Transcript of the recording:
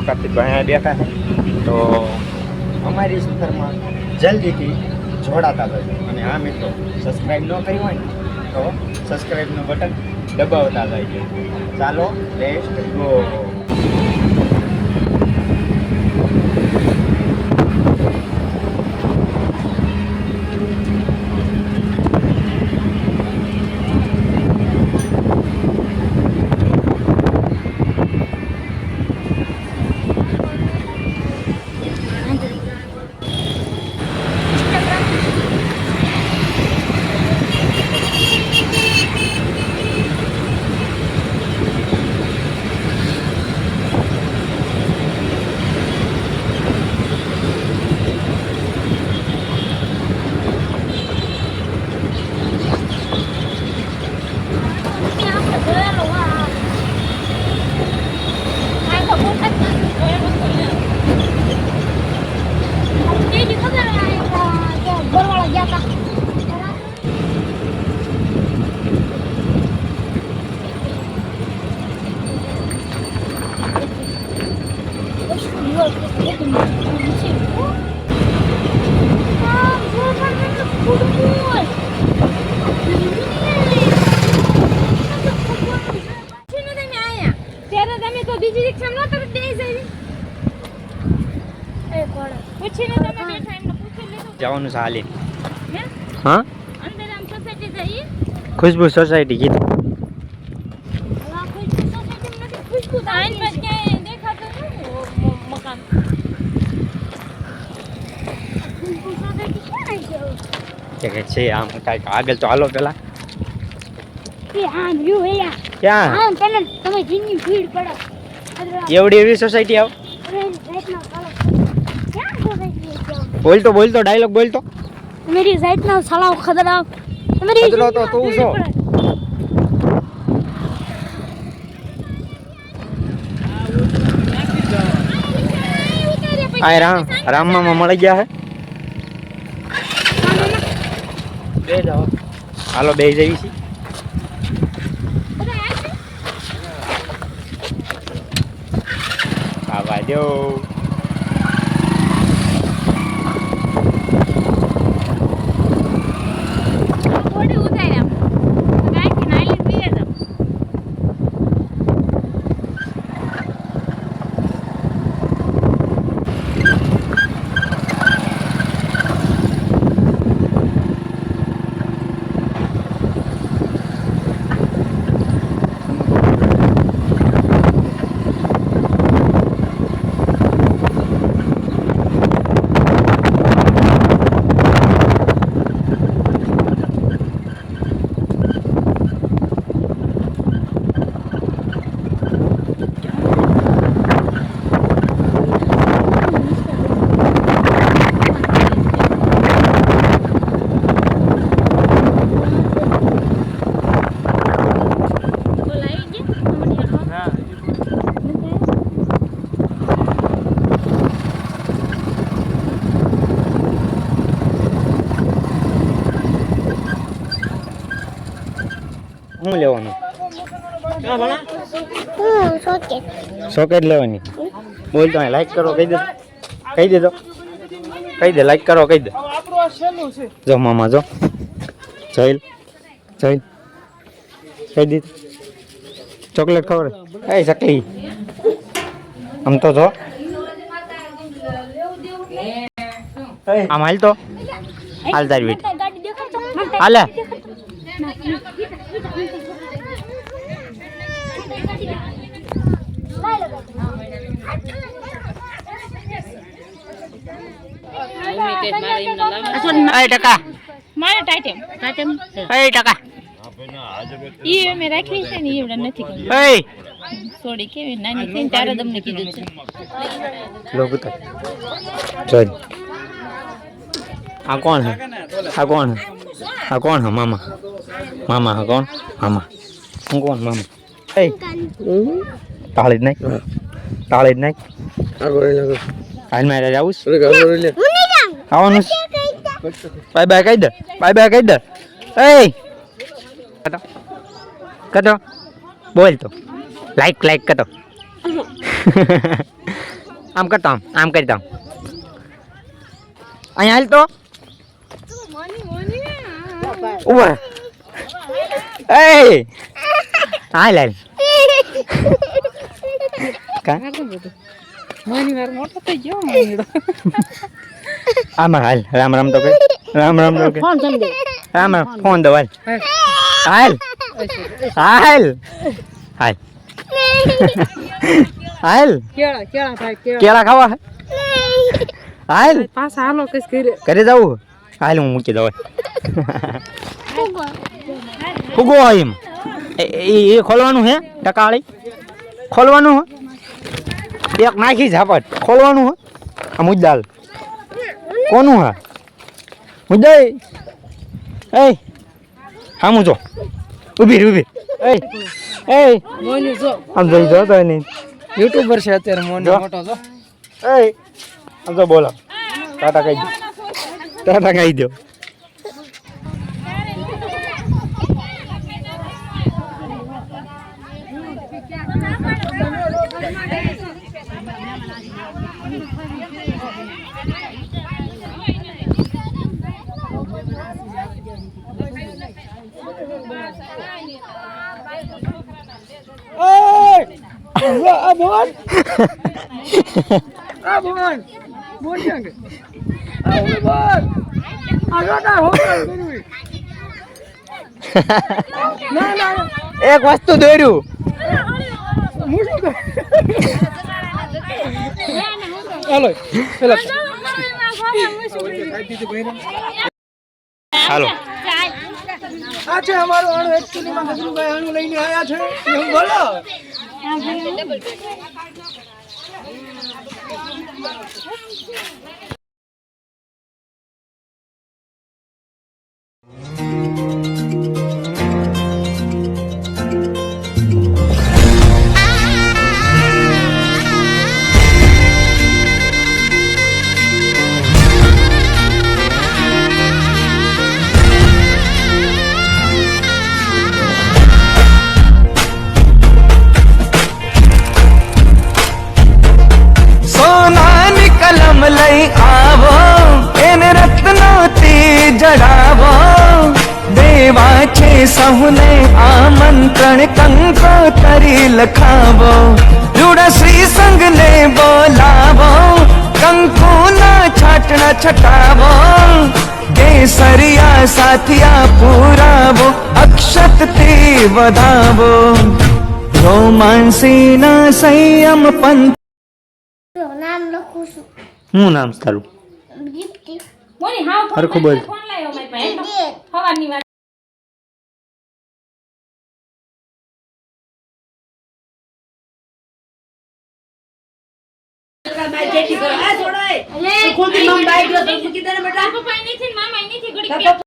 વખતથી તો અહીંયા બેઠા છે. તો અમારી સફરમાં જલ્દીથી જોડાતા થજો. અને હા મિત્રો, સબસ્ક્રાઈબ ન કર્યું હોય ને તો સબસ્ક્રાઈબનું બટન દબાવતા જાય. ચાલો લેટ્સ ગો. જવાનું છે હાલી. હા, ખુશ્બુ સોસાયટી કીધું. છે આમ કાંઈક આગળ તો હાલો પેલા. ક્યાં એવડી એવી સોસાયટી આવ? બોલતો બોલતો ડાયલોગ બોલતો. मेरी साइड ना साला खतरा मेरी खतरा तो तू सो आय राम मामा मળી ગયા હે. બે જાઓ હાલો બે જઈ છી. આવા દો. શું લેવાનું? સોકેટ લેવાની. બોલ તો લાઈક કરો કહી દે. કહી દે તો કહી દે લાઈક કરો કહી દે. જો મામા જો જઈલ જઈલ કહી દીધું. ચોકલેટ ખબર એ ચકલી આમ તો જો આમ હાલ તો હાલ તારી બેટી હાલે. ટકા મારે ટાઈટેમ ટાઈટેમ ટકા ઈ અમે રાખી છે ને ઈ નથી કરી. સોડી કેવી નાની થઈને ત્યારે તમને કીધું છે. લોકો તો ચલ આ કોણ હે? આ કોણ હે? આ કોણ હે? મામા મામા હા કોણ? મામા હું કોણ? મામા એ તાળી જ નાખ તાળી જ નાખ. હાલ મારે જાવું આવવાનું. બાય બાય કહી દે. બાય બાય કહી દે. એ કતો બોલ તો લાઈક લાઈક કતો. આમ કરતો આમ કરી દો અહીંયા હાલ તો ઉભા એ હાલ હાલ કા આમાં હાલ રામ રામ તો કે રામ રામ તો કે રામ રામ ફોન દો હાલ હાલ હાલ હાલ હાલ કેળા ખાવા હાલ ઘરે જવું હાલ હું મૂકી દઉં ફૂગો એમ એ ખોલવાનું હે ટકાળી ખોલવાનું હે એક નાખી ઝાપટ ખોલવાનું હે આ મુદ્દાલ કોનું હા મુદ્દા એ હામું જો ઊભી ઊભી એ આમ જોઈ જો તો નહીં યુટ્યુબર છે અત્યારે મોનો મોટો જો એ આમ તો બોલો ટાટા કહી દો ટાટા કહી દો એક વસ્તુ દોર્યું હાલો આ છે અમારો અણુ એક્ચ્યુઅલી માં ગજરુભાઈ અણુ લઈને આયા છે હું બોલો લઈ આવો એને રત્નોથી જડાવો દેવા છે સહુને આમંત્રણ કંકોતરી લખાવો રૂડા શ્રી સંગને બોલાવો કંકુના છાટણા છટાવો કેસરિયા સાથિયા પુરાવો અક્ષતથી વધાવો રોમાંસીના સંયમ પંથ નામ લખું છું શું નામ તારું ગિફ્ટી મોની હાવ ફોન હરખું બોલ. ફોન લાયો મારી પાસે હવાની વાત પપ્પા નથી મામા નથી ઘડી